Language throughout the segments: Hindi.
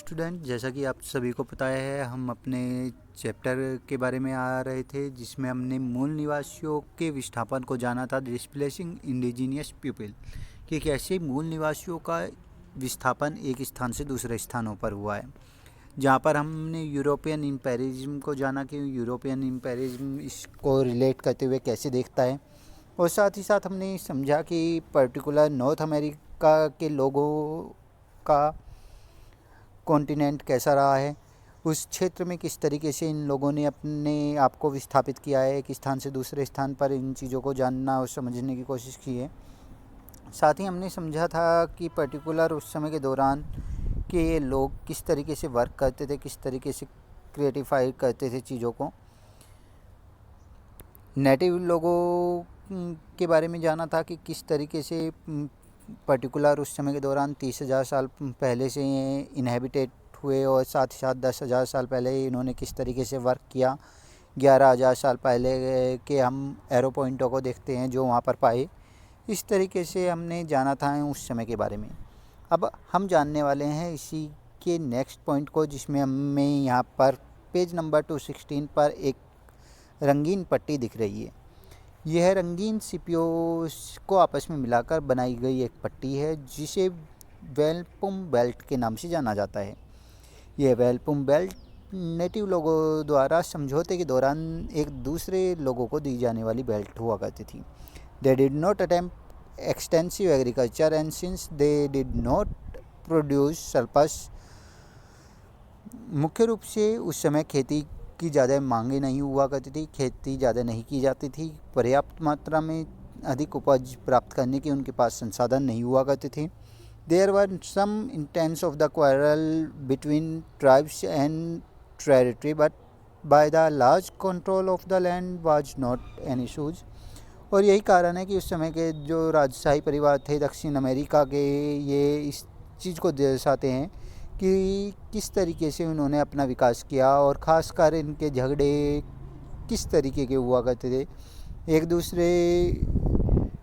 स्टूडेंट, जैसा कि आप सभी को पता है, हम अपने चैप्टर के बारे में आ रहे थे जिसमें हमने मूल निवासियों के विस्थापन को जाना था, डिस्प्लेसिंग इंडिजीनियस पीपल, कि कैसे मूल निवासियों का विस्थापन एक स्थान से दूसरे स्थानों पर हुआ है। जहाँ पर हमने यूरोपियन इम्पेरियलिज्म को जाना कि यूरोपियन इम्पेरियलिज्म इसको रिलेट करते हुए कैसे देखता है, और साथ ही साथ हमने समझा कि पर्टिकुलर नॉर्थ अमेरिका के लोगों का कॉन्टिनेंट कैसा रहा है, उस क्षेत्र में किस तरीके से इन लोगों ने अपने आप को विस्थापित किया है, एक स्थान से दूसरे स्थान पर इन चीज़ों को जानना और समझने की कोशिश की है। साथ ही हमने समझा था कि पर्टिकुलर उस समय के दौरान कि ये लोग किस तरीके से वर्क करते थे, किस तरीके से क्रिएटिफाई करते थे चीज़ों को। नेटिव लोगों के बारे में जाना था कि किस तरीके से पर्टिकुलर उस समय के दौरान 30,000 साल पहले से इनहेबिटेट हुए, और साथ ही साथ 10,000 साल पहले इन्होंने किस तरीके से वर्क किया। 11,000 साल पहले के हम एरो पॉइंटों को देखते हैं जो वहाँ पर पाए। इस तरीके से हमने जाना था उस समय के बारे में। अब हम जानने वाले हैं इसी के नेक्स्ट पॉइंट को, जिसमें हमें यहाँ पर पेज नंबर 216 पर एक रंगीन पट्टी दिख रही है। यह रंगीन सीपियों को आपस में मिलाकर बनाई गई एक पट्टी है जिसे वेलपुम बेल्ट के नाम से जाना जाता है। यह वेलपुम बेल्ट नेटिव लोगों द्वारा समझौते के दौरान एक दूसरे लोगों को दी जाने वाली बेल्ट हुआ करती थी। They did not attempt extensive agriculture and since they did not produce surplus, मुख्य रूप से उस समय खेती की ज़्यादा मांगे नहीं हुआ करती थी, खेती ज़्यादा नहीं की जाती थी, पर्याप्त मात्रा में अधिक उपज प्राप्त करने के उनके पास संसाधन नहीं हुआ करते थे। There were some instance of the quarrel between tribes and territory, but by the large control of the land was not an issues. और यही कारण है कि उस समय के जो राजशाही परिवार थे दक्षिण अमेरिका के, ये इस चीज़ को दर्शाते हैं कि किस तरीके से उन्होंने अपना विकास किया, और ख़ासकर इनके झगड़े किस तरीके के हुआ करते थे, एक दूसरे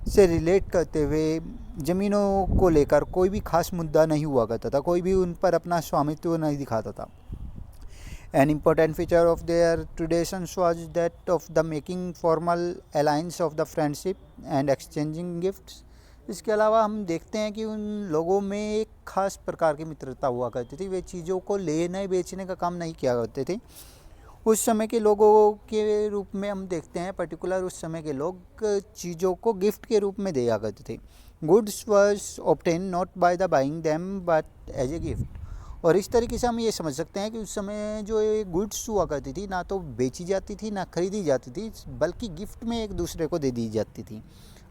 से रिलेट करते हुए ज़मीनों को लेकर कोई भी खास मुद्दा नहीं हुआ करता था, कोई भी उन पर अपना स्वामित्व नहीं दिखाता था। An important feature of their traditions was that of the making formal alliance of the friendship and exchanging gifts. इसके अलावा हम देखते हैं कि उन लोगों में एक खास प्रकार की मित्रता हुआ करती थी। वे चीज़ों को लेने बेचने का काम नहीं किया करते थे। उस समय के लोगों के रूप में हम देखते हैं, पर्टिकुलर उस समय के लोग चीज़ों को गिफ्ट के रूप में दिया करते थे। Goods was obtain not by the buying them but as a gift. और इस तरीके से हम ये समझ सकते हैं कि उस समय जो ये गुड्स हुआ करती थी, ना तो बेची जाती थी ना खरीदी जाती थी, बल्कि गिफ्ट में एक दूसरे को दे दी जाती थी।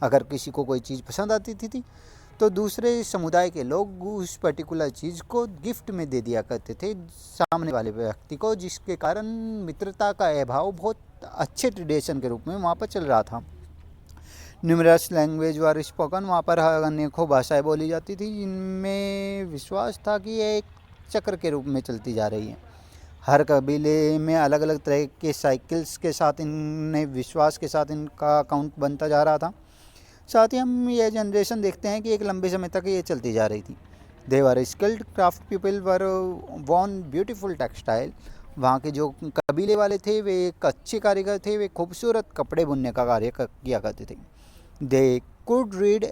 अगर किसी को कोई चीज़ पसंद आती थी तो दूसरे समुदाय के लोग उस पर्टिकुलर चीज़ को गिफ्ट में दे दिया करते थे सामने वाले व्यक्ति को, जिसके कारण मित्रता का अभाव बहुत अच्छे ट्रेडिशन के रूप में वहाँ पर चल रहा था। न्यूमरस लैंग्वेज वर स्पोकन, वहाँ पर अनेकों भाषाएं बोली जाती थी, जिनमें विश्वास था कि ये एक चक्र के रूप में चलती जा रही है। हर कबीले में अलग अलग तरह के साइकिल्स के साथ इनने विश्वास के साथ इनका अकाउंट बनता जा रहा था। साथ ही हम ये जनरेशन देखते हैं कि एक लंबे समय तक ये चलती जा रही थी। They were skilled craft people were woven beautiful textile, वहाँ के जो कबीले वाले थे वे एक अच्छे कारीगर थे, वे खूबसूरत कपड़े बुनने का कार्य किया करते थे। They could read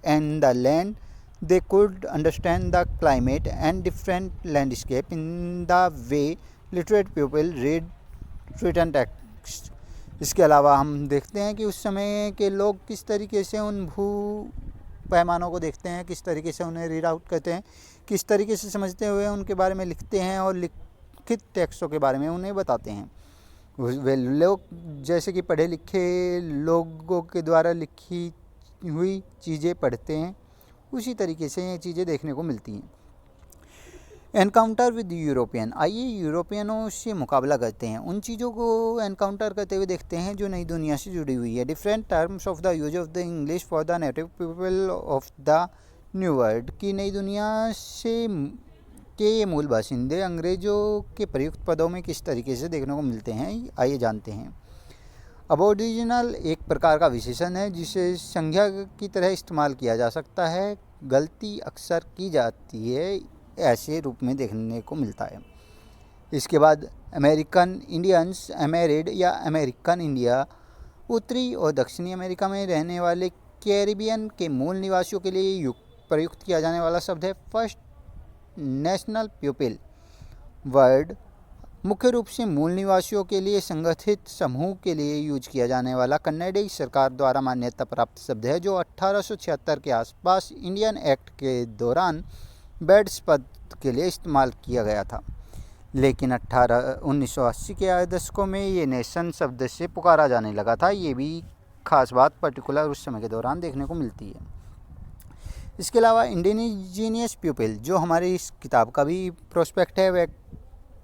and the land, they could understand the climate and different landscape in the way literate people read written text. इसके अलावा हम देखते हैं कि उस समय के लोग किस तरीके से उन भू पैमानों को देखते हैं, किस तरीके से उन्हें रीड आउट करते हैं, किस तरीके से समझते हुए उनके बारे में लिखते हैं और लिखित टेक्स्टों के बारे में उन्हें बताते हैं। वे लोग जैसे कि पढ़े लिखे लोगों के द्वारा लिखी हुई चीज़ें पढ़ते हैं, उसी तरीके से ये चीज़ें देखने को मिलती हैं। एनकाउंटर विद यूरोपियन, आइए यूरोपियनों से मुकाबला करते हैं, उन चीज़ों को एनकाउंटर करते हुए देखते हैं जो नई दुनिया से जुड़ी हुई है। Different terms of the use of the English for the native people of the new world, की नई दुनिया से के ये मूल बाशिंदे अंग्रेज़ों के प्रयुक्त पदों में किस तरीके से देखने को मिलते हैं, आइए जानते हैं। अबोरिजिनल एक प्रकार का विशेषण है जिसे संज्ञा की तरह इस्तेमाल किया जा सकता है। गलती अक्सर की जाती है ऐसे रूप में देखने को मिलता है। इसके बाद अमेरिकन इंडियंस, अमेरिड या अमेरिकन इंडिया, उत्तरी और दक्षिणी अमेरिका में रहने वाले कैरिबियन के मूल निवासियों के लिए प्रयुक्त किया जाने वाला शब्द है। फर्स्ट नेशनल पीपल वर्ड मुख्य रूप से मूल निवासियों के लिए संगठित समूह के लिए यूज किया जाने वाला कन्नड़ी सरकार द्वारा मान्यता प्राप्त शब्द है, जो 1876 के आसपास इंडियन एक्ट के दौरान बैड्स पद के लिए इस्तेमाल किया गया था। लेकिन 1980 के दशकों में ये नेशन शब्द से पुकारा जाने लगा था। ये भी खास बात पर्टिकुलर उस समय के दौरान देखने को मिलती है। इसके अलावा इंडिजीनियस पीपल, जो हमारी इस किताब का भी प्रोस्पेक्ट है, वह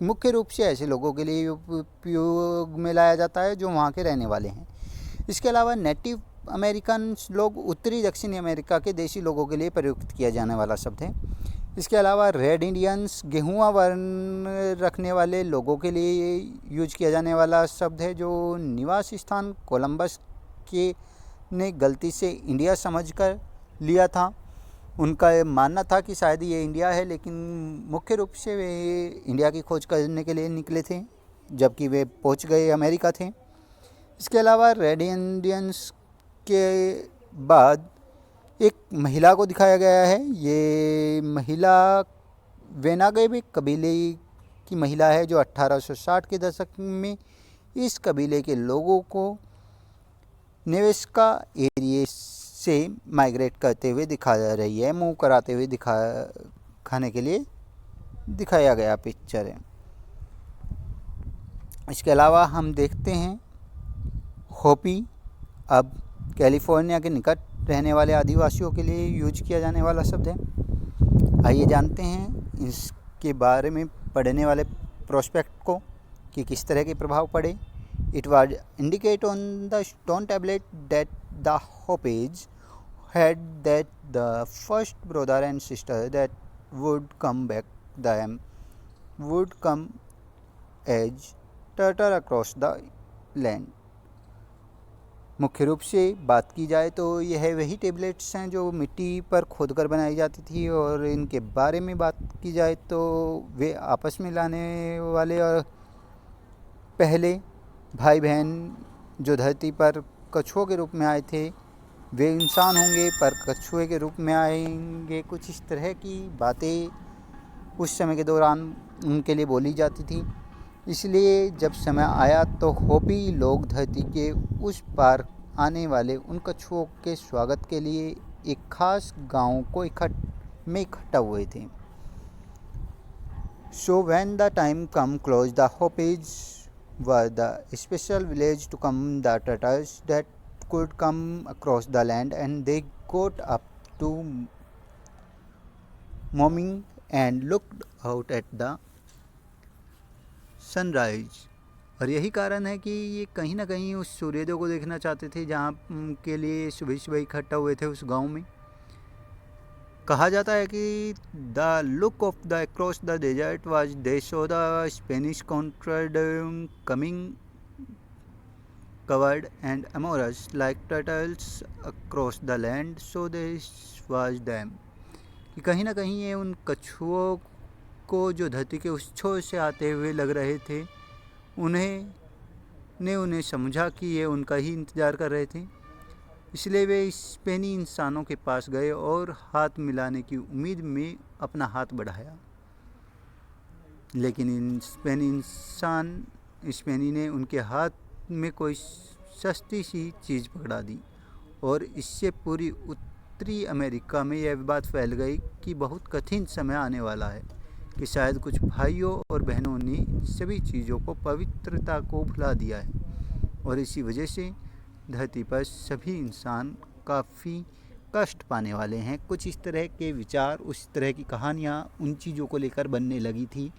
मुख्य रूप से ऐसे लोगों के लिए उपयोग में लाया जाता है जो वहाँ के रहने वाले हैं। इसके अलावा नेटिव अमेरिकन लोग उत्तरी दक्षिणी अमेरिका के देशी लोगों के लिए प्रयुक्त किया जाने वाला शब्द है। इसके अलावा रेड इंडियंस, गेहुआ वर्ण रखने वाले लोगों के लिए यूज किया जाने वाला शब्द है, जो निवास स्थान कोलंबस के ने गलती से इंडिया समझकर लिया था। उनका मानना था कि शायद ये इंडिया है, लेकिन मुख्य रूप से वे इंडिया की खोज करने के लिए निकले थे, जबकि वे पहुंच गए अमेरिका थे। इसके अलावा रेड इंडियंस के बाद एक महिला को दिखाया गया है। ये महिला वेनागवे कबीले की महिला है, जो 1860 के दशक में इस कबीले के लोगों को नेवेस्का एरिया से माइग्रेट करते हुए दिखा रही है, मूव कराते हुए खाने के लिए दिखाया गया पिक्चर है। इसके अलावा हम देखते हैं होपी, अब कैलिफोर्निया के निकट रहने वाले आदिवासियों के लिए यूज किया जाने वाला शब्द है। आइए जानते हैं इसके बारे में पढ़ने वाले प्रोस्पेक्ट को कि किस तरह के प्रभाव पड़े। It was indicate on the stone tablet that the Hopis had that the first brother and sister that would come as turtle across the land। मुख्य रूप से बात की जाए तो यह वही टेबलेट्स हैं जो मिट्टी पर खोदकर बनाई जाती थी, और इनके बारे में बात की जाए तो वे आपस में लाने वाले और पहले भाई बहन जो धरती पर कछुओं के रूप में आए थे, वे इंसान होंगे पर कछुए के रूप में आएंगे। कुछ इस तरह की बातें उस समय के दौरान उनके लिए बोली जाती थी। इसलिए जब समय आया तो होपी लोग धरती के उस पार आने वाले उन कछुओं के स्वागत के लिए एक खास गांव को इकट्ठा हुए थे। So when the time come close, the Hopis were the special village to come the turtles that could come across the land, and they got up to morning and looked out at the sunrise। और यही कारण है कि ये कहीं ना कहीं उस सूर्योदय को देखना चाहते थे, जहाँ के लिए सुबह सुबह इकट्ठा हुए थे उस गांव में। कहा जाता है कि the look of the across the desert was they so the Spanish कॉन्ट्रैड coming covered and amorous like turtles across the land, so this was them। कि कहीं ना कहीं ये उन कछुओं को जो धरती के उस छोर से आते हुए लग रहे थे, उन्हें समझा कि ये उनका ही इंतज़ार कर रहे थे। इसलिए वे स्पेनी इंसानों के पास गए और हाथ मिलाने की उम्मीद में अपना हाथ बढ़ाया, लेकिन स्पेनी ने उनके हाथ में कोई सस्ती सी चीज़ पकड़ा दी, और इससे पूरी उत्तरी अमेरिका में यह बात फैल गई कि बहुत कठिन समय आने वाला है, कि शायद कुछ भाइयों और बहनों ने सभी चीज़ों को पवित्रता को भुला दिया है, और इसी वजह से धरती पर सभी इंसान काफ़ी कष्ट पाने वाले हैं। कुछ इस तरह के विचार, उस तरह की कहानियाँ उन चीज़ों को लेकर बनने लगी थी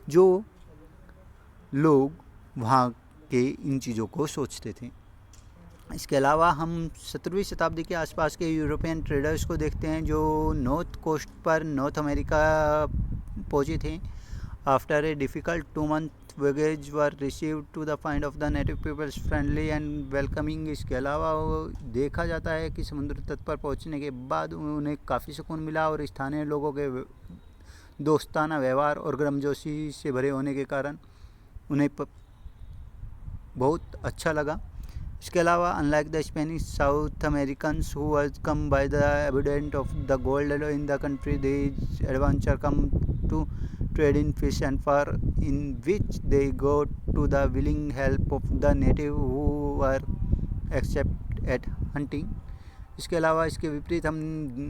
जो लोग वहाँ के इन चीज़ों को सोचते थे। इसके अलावा हम 17वीं शताब्दी के आसपास के यूरोपियन ट्रेडर्स को देखते हैं जो नॉर्थ कोस्ट पर नॉर्थ अमेरिका पहुँचे थे। After a difficult 2 month voyage were received to the find of the native peoples friendly and welcoming. इसके अलावा देखा जाता है कि समुद्र तट पर पहुंचने के बाद उन्हें काफ़ी सुकून मिला और स्थानीय लोगों के दोस्ताना व्यवहार और गर्मजोशी से भरे होने के कारण उन्हें बहुत अच्छा लगा। इसके अलावा unlike the Spanish South Americans who was come by the evident of the gold in the country, these adventure come to trade in fish and fur, in which they go to the willing help of the native who were except at hunting। इसके अलावा इसके विपरीत हम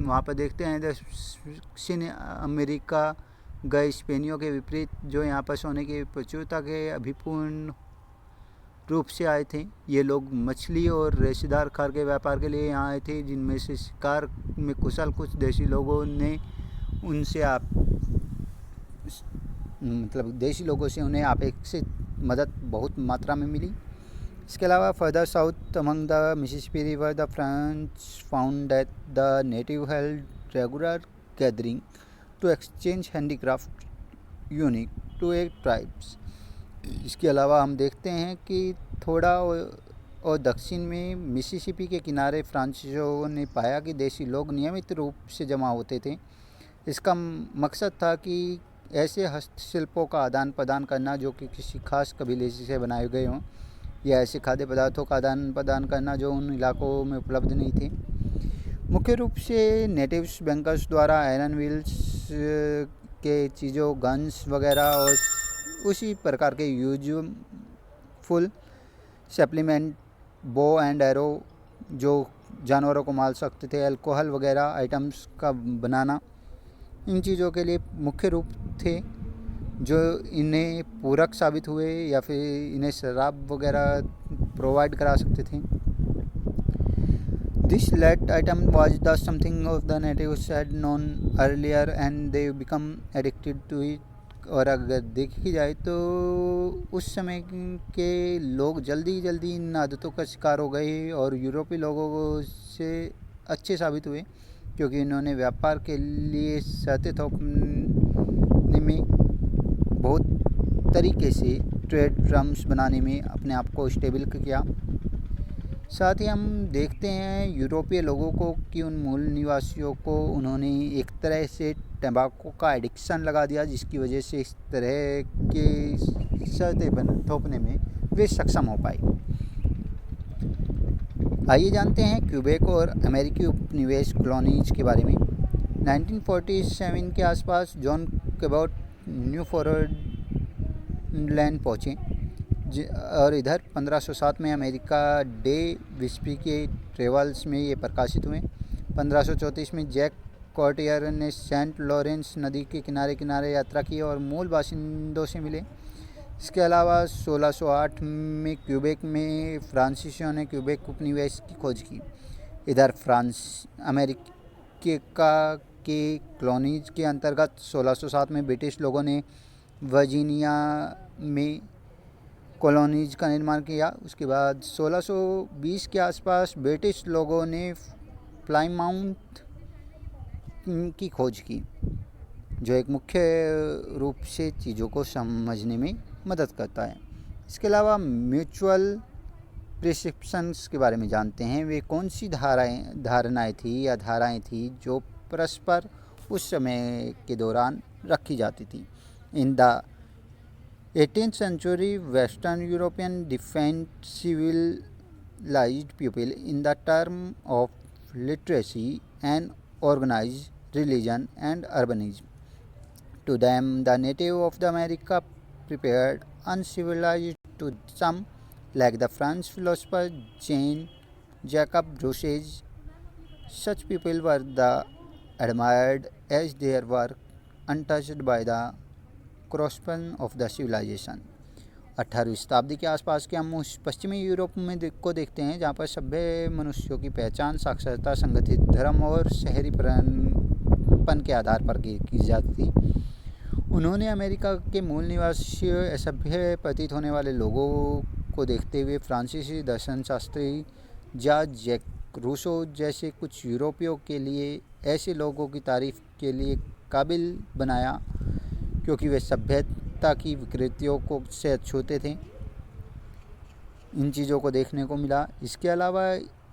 वहाँ पर देखते हैं दक्षिण अमेरिका गए स्पेनियों के विपरीत, जो यहाँ पर सोने की प्रचुरता के अभिपूर्ण रूप से आए थे। ये लोग मछली और रेशेदार खार के व्यापार के लिए यहाँ आए थे, जिनमें से शिकार में कुशल कुछ देशी लोगों ने उनसे देशी लोगों से उन्हें अपेक्षित मदद बहुत मात्रा में मिली। इसके अलावा further south among the Mississippi river the French found that the native held regular gathering to exchange handicraft unique to a tribes. इसके अलावा हम देखते हैं कि थोड़ा और दक्षिण में मिसिसिपी के किनारे फ्रांसीसियों ने पाया कि देशी लोग नियमित रूप से जमा होते थे। इसका मकसद था कि ऐसे हस्तशिल्पों का आदान प्रदान करना जो कि किसी खास कबीले से बनाए गए हों, या ऐसे खाद्य पदार्थों का आदान प्रदान करना जो उन इलाकों में उपलब्ध नहीं थे। मुख्य रूप से नेटिव्स बैंकर्स द्वारा आयरन व्हील्स के चीज़ों, गन्स वगैरह और उसी प्रकार के useful supplement, bow and arrow जो जानवरों को मार सकते थे, अल्कोहल वगैरह आइटम्स का बनाना, इन चीज़ों के लिए मुख्य रूप थे जो इन्हें पूरक साबित हुए या फिर इन्हें शराब वगैरह प्रोवाइड करा सकते थे। This late item was the something of the natives had known earlier and they become addicted to it. और अगर देखी जाए तो उस समय के लोग जल्दी इन आदतों का शिकार हो गए और यूरोपीय लोगों से अच्छे साबित हुए, क्योंकि इन्होंने व्यापार के लिए शर्तें थोपने में बहुत तरीके से ट्रेड ड्रम्स बनाने में अपने आप को स्टेबल किया। साथ ही हम देखते हैं यूरोपीय लोगों को कि उन मूल निवासियों को उन्होंने एक तरह से टैबाको का एडिक्शन लगा दिया, जिसकी वजह से इस तरह के शर्तें थोपने में वे सक्षम हो पाए। आइए जानते हैं क्यूबेक और अमेरिकी उपनिवेश कॉलोनीज के बारे में। 1947 के आसपास जॉन कैबोट न्यूफाउंडलैंड पहुँचे और इधर 1507 में अमेरिका डे विस्पी के ट्रेवल्स में ये प्रकाशित हुए। 1534 में जैक कॉर्टियर ने सेंट लॉरेंस नदी के किनारे यात्रा की और मूल बाशिंदों से मिले। इसके अलावा 1608 में क्यूबेक में फ्रांसीसियों ने क्यूबेक उपनिवेश की खोज की। इधर अमेरिका के कॉलोनीज के अंतर्गत 1607 में ब्रिटिश लोगों ने वर्जीनिया में कॉलोनीज का निर्माण किया। उसके बाद 1620 के आसपास ब्रिटिश लोगों ने प्लाईमाउथ की खोज की, जो एक मुख्य रूप से चीज़ों को समझने में मदद करता है। इसके अलावा म्यूचुअल प्रिस्क्रिप्शंस के बारे में जानते हैं। वे कौन सी धारणाएं थी जो परस्पर उस समय के दौरान रखी जाती थी। In the 18th century, Western European defined civilized people in the term of literacy and organized religion and urbanism. To them, the native of the America prepared uncivilized to some, like the French philosopher Jean-Jacques Rousseau. Such people were admired as their work untouched by the corruption of the civilization। 18वीं शताब्दी के आसपास के हम उस पश्चिमी यूरोप में को देखते हैं जहाँ पर सभ्य मनुष्यों की पहचान साक्षरता, संगठित धर्म और शहरीपन के आधार पर की जाती थी। उन्होंने अमेरिका के मूल निवासी असभ्य प्रतीत होने वाले लोगों को देखते हुए फ्रांसीसी दर्शन शास्त्री जैक रूसो जैसे कुछ यूरोपियों के लिए ऐसे लोगों की तारीफ के लिए काबिल बनाया, क्योंकि वे सभ्यता की विकृतियों को से अछूते थे। इन चीज़ों को देखने को मिला। इसके अलावा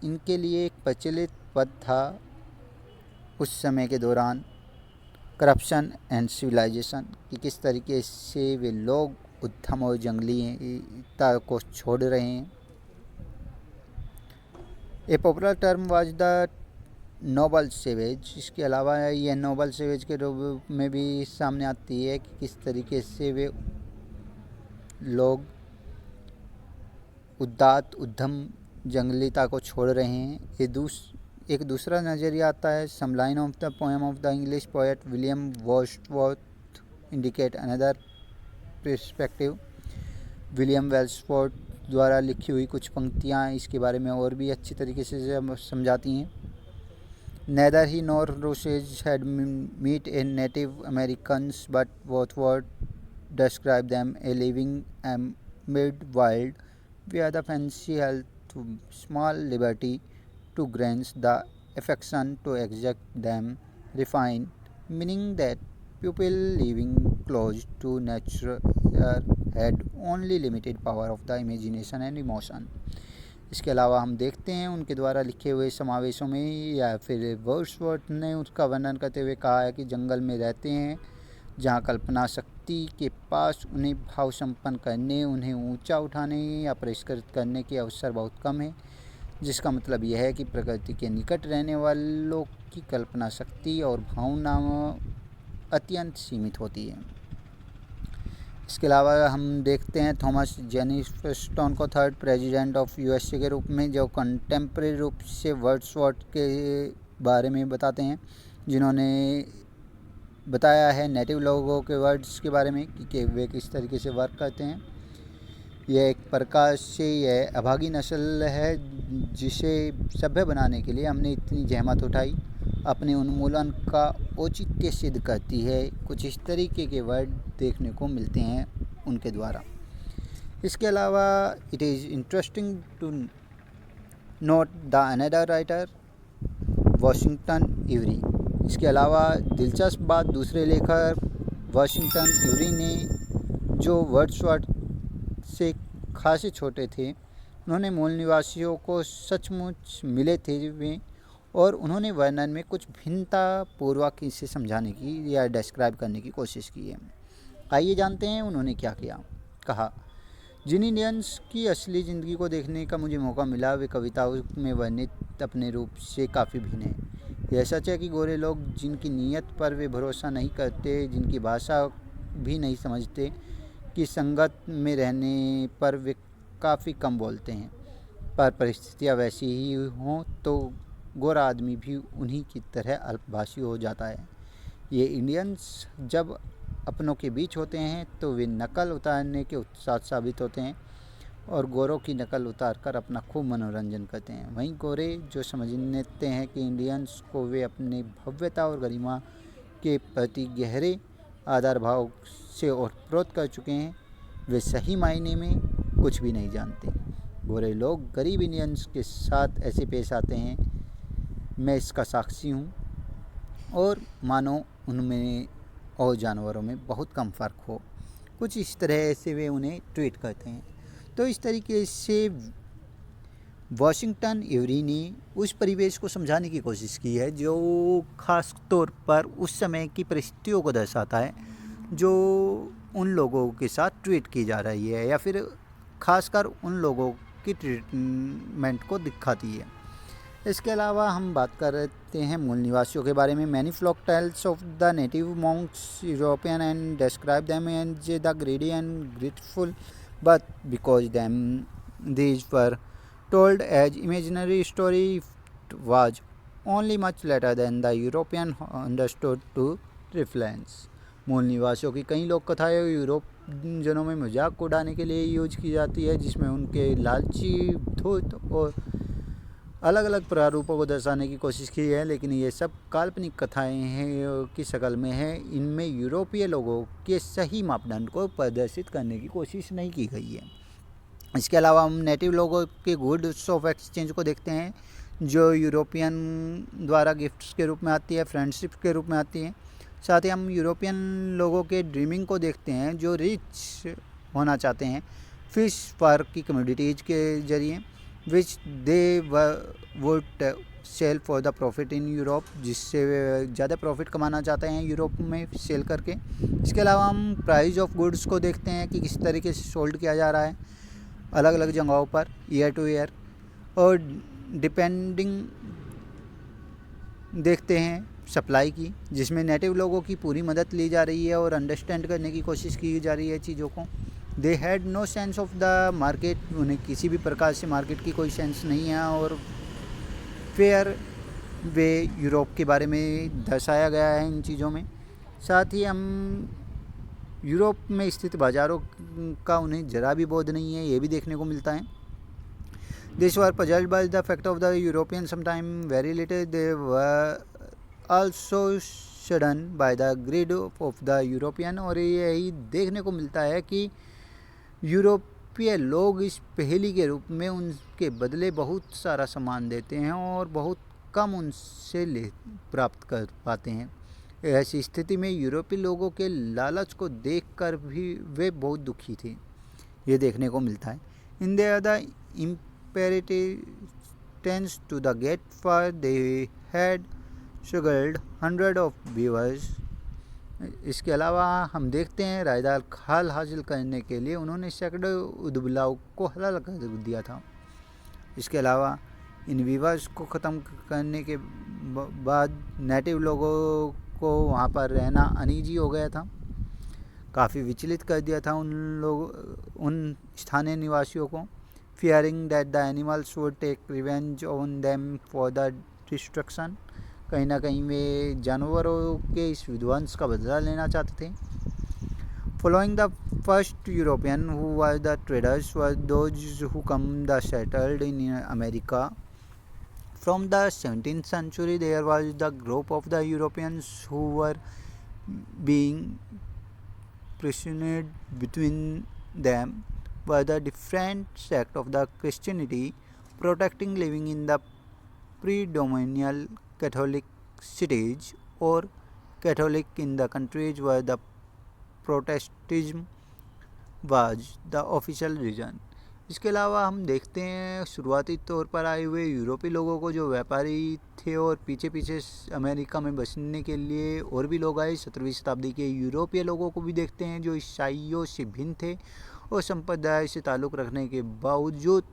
इनके लिए एक प्रचलित पद था उस समय के दौरान करप्शन एंड सिविलाइजेशन, कि किस तरीके से वे लोग उद्यम और जंगलीता को छोड़ रहे हैं। A popular term was the noble savage, इसके अलावा यह नोबल सेवेज के रूप में भी सामने आती है कि किस तरीके से वे लोग उदात्त उद्यम जंगलीता को छोड़ रहे हैं। एक दूसरा नज़रिया आता है। Some line of the poem of the English poet William Wordsworth indicate another perspective. William Wordsworth द्वारा लिखी हुई कुछ पंक्तियाँ इसके बारे में और भी अच्छी तरीके से समझाती हैं। Neither he nor Rosage had met a Native Americans, but Wordsworth described them a living amid wild, where the fancy held to small liberty to grant the affection to exact them refined, meaning that people living close to nature had only limited power of the imagination and emotion. इसके अलावा हम देखते हैं उनके द्वारा लिखे हुए समावेशों में या फिर वर्ड्सवर्थ ने उसका वर्णन करते हुए कहा है कि जंगल में रहते हैं जहाँ कल्पना शक्ति के पास उन्हें भाव संपन्न करने, उन्हें ऊंचा उठाने या परिष्कृत करने के अवसर बहुत कम है, जिसका मतलब यह है कि प्रकृति के निकट रहने वालों की कल्पना शक्ति और भावना अत्यंत सीमित होती है। इसके अलावा हम देखते हैं थॉमस जेफरसन को थर्ड प्रेसिडेंट ऑफ यूएसए के रूप में, जो कंटेम्प्रेरी रूप से वर्ड्सवर्थ के बारे में बताते हैं, जिन्होंने बताया है नेटिव लोगों के वर्ड्स के बारे में कि वे किस तरीके से वर्क करते हैं। यह एक प्रकार से यह अभागी नस्ल है जिसे सभ्य बनाने के लिए हमने इतनी जहमत उठाई, अपने उन्मूलन का औचित्य सिद्ध करती है। कुछ इस तरीके के वर्ड देखने को मिलते हैं उनके द्वारा। इसके अलावा it is interesting to note the another writer Washington इवरी। इसके अलावा दिलचस्प बात, दूसरे लेखक वाशिंगटन इवरी ने जो वर्ड्सवर्थ से खासे छोटे थे, उन्होंने मूल निवासियों को सचमुच मिले थे वे, और उन्होंने वर्णन में कुछ भिन्नता पूर्वक इसे समझाने की या डिस्क्राइब करने की कोशिश की है। आइए जानते हैं उन्होंने क्या कहा। जिन इंडियंस की असली ज़िंदगी को देखने का मुझे मौका मिला, वे कविताओं में वर्णित अपने रूप से काफ़ी भिन्न हैं। यह सच है कि गोरे लोग जिनकी नीयत पर वे भरोसा नहीं करते, जिनकी भाषा भी नहीं समझते, की संगत में रहने पर वे काफ़ी कम बोलते हैं, पर परिस्थितियाँ वैसी ही हों तो गोरा आदमी भी उन्हीं की तरह अल्पभाषी हो जाता है। ये इंडियंस जब अपनों के बीच होते हैं तो वे नकल उतारने के उत्साह साबित होते हैं और गोरों की नकल उतारकर अपना खूब मनोरंजन करते हैं। वहीं गोरे जो समझते हैं कि इंडियंस को वे अपने भव्यता और गरिमा के प्रति गहरे आदर भाव से ओतप्रोत कर चुके हैं, वे सही मायने में कुछ भी नहीं जानते। गोरे लोग गरीब इंडियंस के साथ ऐसे पेश आते हैं, मैं इसका साक्षी हूँ, और मानो उनमें और जानवरों में बहुत कम फ़र्क हो। कुछ इस तरह से वे उन्हें ट्रीट करते हैं। तो इस तरीके से वाशिंगटन इवरी ने उस परिवेश को समझाने की कोशिश की है जो ख़ास तौर पर उस समय की परिस्थितियों को दर्शाता है जो उन लोगों के साथ ट्रीट की जा रही है, या फिर खासकर उन लोगों की ट्रीटमेंट को दिखाती है। इसके अलावा हम बात करते हैं मूल निवासियों के बारे में। Many folk tales of the native monks European and describe them as the greedy and grateful, but because them these were told as imaginary story, it was only much later than the European understood to reference. मूल निवासियों की कई लोक कथाएँ यूरोपियनों में मजाक उड़ाने के लिए यूज की जाती है, जिसमें उनके लालची, धूर्त और अलग अलग प्रारूपों को दर्शाने की कोशिश की है, लेकिन ये सब काल्पनिक कथाएँ हैं की शक्ल में है। इनमें यूरोपीय लोगों के सही मापदंड को प्रदर्शित करने की कोशिश नहीं की गई है। इसके अलावा हम नेटिव लोगों के गुड्स ऑफ एक्सचेंज को देखते हैं, जो यूरोपियन द्वारा गिफ्ट्स के रूप में आती है, फ्रेंडशिप के रूप में आती है। साथ ही हम यूरोपियन लोगों के ड्रीमिंग को देखते हैं, जो रिच होना चाहते हैं फिश फर की कम्युनिटीज़ के जरिए, which they would sell for the profit in Europe, जिससे वे ज़्यादा प्रॉफिट कमाना चाहते हैं यूरोप में सेल करके। इसके अलावा हम प्राइस ऑफ गुड्स को देखते हैं कि किस तरीके से सोल्ड किया जा रहा है अलग अलग जगहों पर ईयर टू ईयर, और डिपेंडिंग देखते हैं सप्लाई की, जिसमें नेटिव लोगों की पूरी मदद ली जा रही है और अंडरस्टैंड करने की कोशिश की जा रही है चीज़ों को। They had no sense of the market, उन्हें किसी भी प्रकार से मार्केट की कोई सेंस नहीं है, और फेयर वे यूरोप के बारे में दर्शाया गया है इन चीज़ों में। साथ ही हम यूरोप में स्थित बाज़ारों का उन्हें ज़रा भी बोध नहीं है, ये भी देखने को मिलता है। These were puzzled by the fact of the Europeans sometime very little. They were also saddened by the greed of the European, और यही देखने को मिलता है कि यूरोपीय लोग इस पहेली के रूप में उनके बदले बहुत सारा सामान देते हैं और बहुत कम उनसे प्राप्त कर पाते हैं। ऐसी स्थिति में यूरोपीय लोगों के लालच को देखकर भी वे बहुत दुखी थे, ये देखने को मिलता है। In the imperative tends to the get far, they had struggled hundred of beavers. इसके अलावा हम देखते हैं रायदार खाल हासिल करने के लिए उन्होंने सैकड़ों उदबिलाव को हलाल कर दिया था। इसके अलावा इन वीवर्स को ख़त्म करने के बाद नेटिव लोगों को वहाँ पर रहना अनईजी हो गया था, काफ़ी विचलित कर दिया था उन स्थानीय निवासियों को। fearing that the animals would take revenge on them for the destruction, कहीं ना कहीं वे जानवरों के इस विध्वंस का बदला लेना चाहते थे। Following the first European who were the traders were those who come the settled in America. From the 17th century there was the group of the Europeans who were being prisoned between them were the different sect of the Christianity, protecting living in the predominantly Catholic cities or Catholic in the countries where the Protestantism was the official religion. इसके अलावा हम देखते हैं शुरुआती तौर पर आए हुए यूरोपीय लोगों को जो व्यापारी थे और पीछे पीछे अमेरिका में बसने के लिए और भी लोग आए। 17वीं शताब्दी के यूरोपीय लोगों को भी देखते हैं जो ईसाइयों से भिन्न थे और संप्रदाय से ताल्लुक़ रखने के बावजूद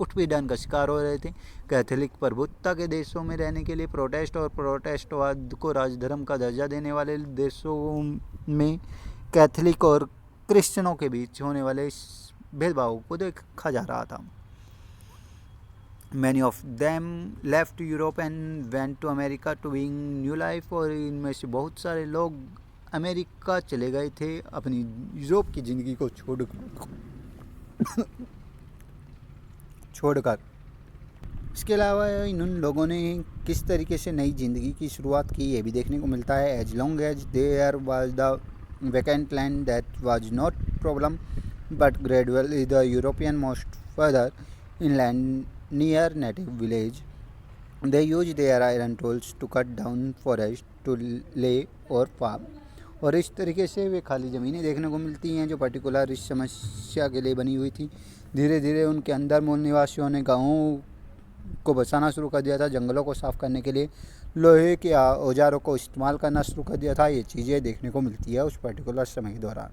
उत्पीड़न का शिकार हो रहे थे। कैथोलिक प्रभुत्व के देशों में रहने के लिए प्रोटेस्ट और प्रोटेस्टवाद को राजधर्म का दर्जा देने वाले देशों में कैथोलिक और क्रिश्चियनों के बीच होने वाले भेदभाव को देखा जा रहा था। Many of them left Europe and went to America to begin new life, और इनमें से बहुत सारे लोग अमेरिका चले गए थे अपनी यूरोप की ज़िंदगी को छोड़कर। इसके अलावा इन लोगों ने किस तरीके से नई ज़िंदगी की शुरुआत की, ये भी देखने को मिलता है। As long as there was the vacant land that was not problem, but gradually the European most further inland near native village they use their iron tools to cut down forest to lay और फार्म, और इस तरीके से वे खाली ज़मीनें देखने को मिलती हैं जो पर्टिकुलर इस समस्या के लिए बनी हुई थी। धीरे धीरे उनके अंदर मूल निवासियों ने गाँवों को बसाना शुरू कर दिया था, जंगलों को साफ़ करने के लिए लोहे के औजारों को इस्तेमाल करना शुरू कर दिया था। ये चीज़ें देखने को मिलती है उस पर्टिकुलर समय के दौरान।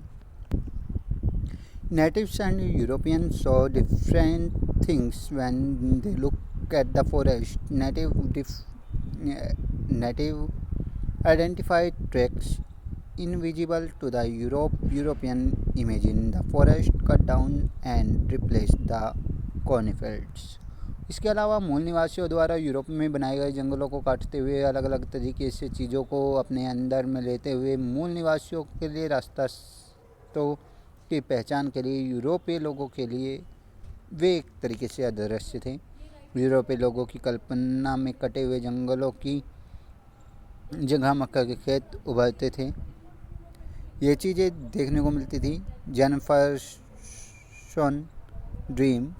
Natives and Europeans saw different things when they look at the forest. Native identified tracks invisible to the European imagine the forest cut down and replaced the cornfields. इसके अलावा मूल निवासियों द्वारा यूरोप में बनाए गए जंगलों को काटते हुए अलग अलग तरीके से चीज़ों को अपने अंदर में लेते हुए मूल निवासियों के लिए रास्ता की पहचान के लिए यूरोपीय लोगों के लिए वे एक तरीके से अदृश्य थे। यूरोपीय लोगों की कल्पना में कटे हुए जंगलों की जगह मक्का के खेत उभरते थे। ये चीज़ें देखने को मिलती थी। जेनिफरसन dream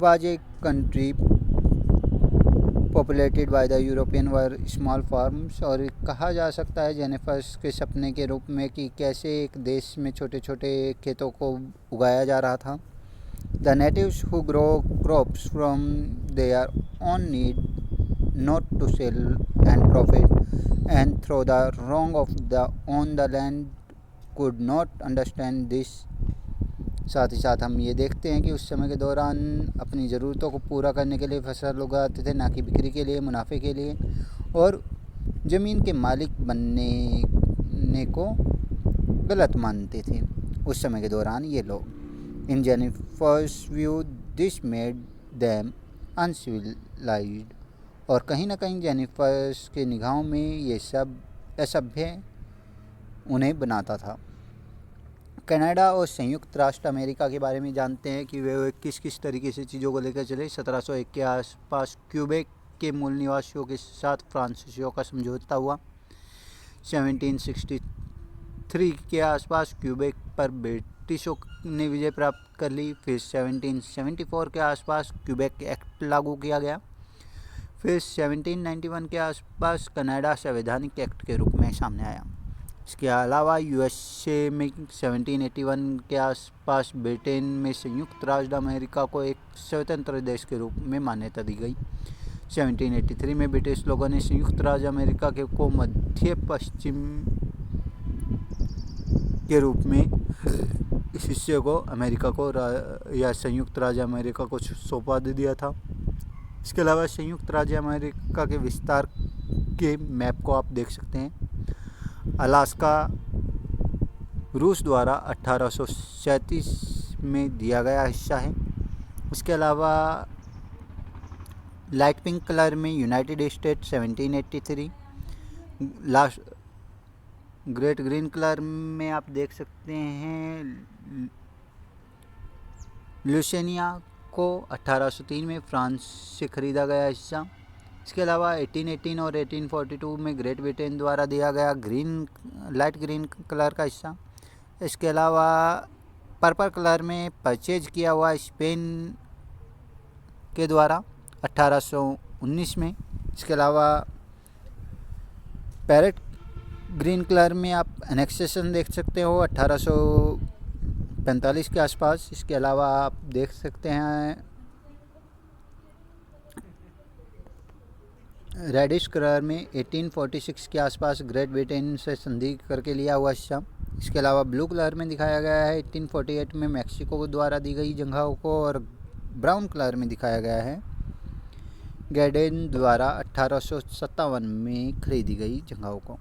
was a country populated by the European were small farms, और कहा जा सकता है जेनिफर्स के सपने के रूप में कि कैसे एक देश में छोटे छोटे खेतों को उगाया जा रहा था। The natives who grow crops from their own need not to sell and profit, and through the wrong of the on the land could not understand this. साथ ही साथ हम ये देखते हैं कि उस समय के दौरान अपनी ज़रूरतों को पूरा करने के लिए फसल उगाते थे, ना कि बिक्री के लिए, मुनाफे के लिए, और ज़मीन के मालिक बनने को गलत मानते थे उस समय के दौरान ये लोग। In Jennifer's view this made them uncivilized, और कहीं ना कहीं जेनिफर्स के निगाहों में ये सब असभ्य उन्हें बनाता था। कनाडा और संयुक्त राष्ट्र अमेरिका के बारे में जानते हैं कि वे किस किस तरीके से चीज़ों को लेकर चले। 1701 के आसपास क्यूबेक के मूल निवासियों के साथ फ्रांसीसियों का समझौता हुआ। 1763 के आसपास क्यूबेक पर ब्रिटिशों ने विजय प्राप्त कर ली। फिर 1774 के आसपास क्यूबेक एक्ट लागू किया गया। फिर 1791 के आसपास कनाडा संवैधानिक एक्ट के रूप में सामने आया। इसके अलावा यूएसए में 1781 के आसपास ब्रिटेन में संयुक्त राज्य अमेरिका को एक स्वतंत्र देश के रूप में मान्यता दी गई। 1783 में ब्रिटिश लोगों ने संयुक्त राज्य अमेरिका को मध्य पश्चिम के रूप में इस हिस्से को अमेरिका को या संयुक्त राज्य अमेरिका को सौंपा दे दिया था। इसके अलावा संयुक्त राज्य अमेरिका के विस्तार के मैप को आप देख सकते हैं। अलास्का रूस द्वारा 1837 में दिया गया हिस्सा है। इसके अलावा लाइट पिंक कलर में United state 1783, last great green colour में आप देख सकते हैं ल्यूसियाना को 1803 में फ्रांस से खरीदा गया हिस्सा। इसके अलावा 1818 और 1842 में ग्रेट ब्रिटेन द्वारा दिया गया लाइट ग्रीन कलर का हिस्सा। इसके अलावा पर्पल कलर में परचेज किया हुआ स्पेन के द्वारा 1819 में। इसके अलावा पैरेट ग्रीन कलर में आप एनेक्सेशन देख सकते हो 1845 के आसपास। इसके अलावा आप देख सकते हैं रेडिश कलर में 1846 के आसपास ग्रेट ब्रिटेन से संधि करके लिया हुआ हिस्सा। इसके अलावा ब्लू कलर में दिखाया गया है 1848 में मैक्सिको द्वारा दी गई जगहों को, और ब्राउन कलर में दिखाया गया है गैडेन द्वारा 1857 में खरीदी गई जगहों को।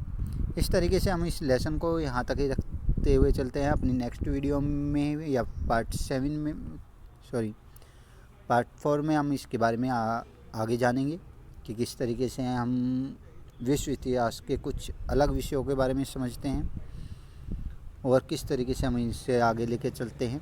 इस तरीके से हम इस लेसन को यहाँ तक ही रखते हुए चलते हैं। अपनी नेक्स्ट वीडियो में या पार्ट 4 में हम इसके बारे में आगे जानेंगे कि किस तरीके से हम विश्व इतिहास के कुछ अलग विषयों के बारे में समझते हैं और किस तरीके से हम इनसे आगे लेके चलते हैं।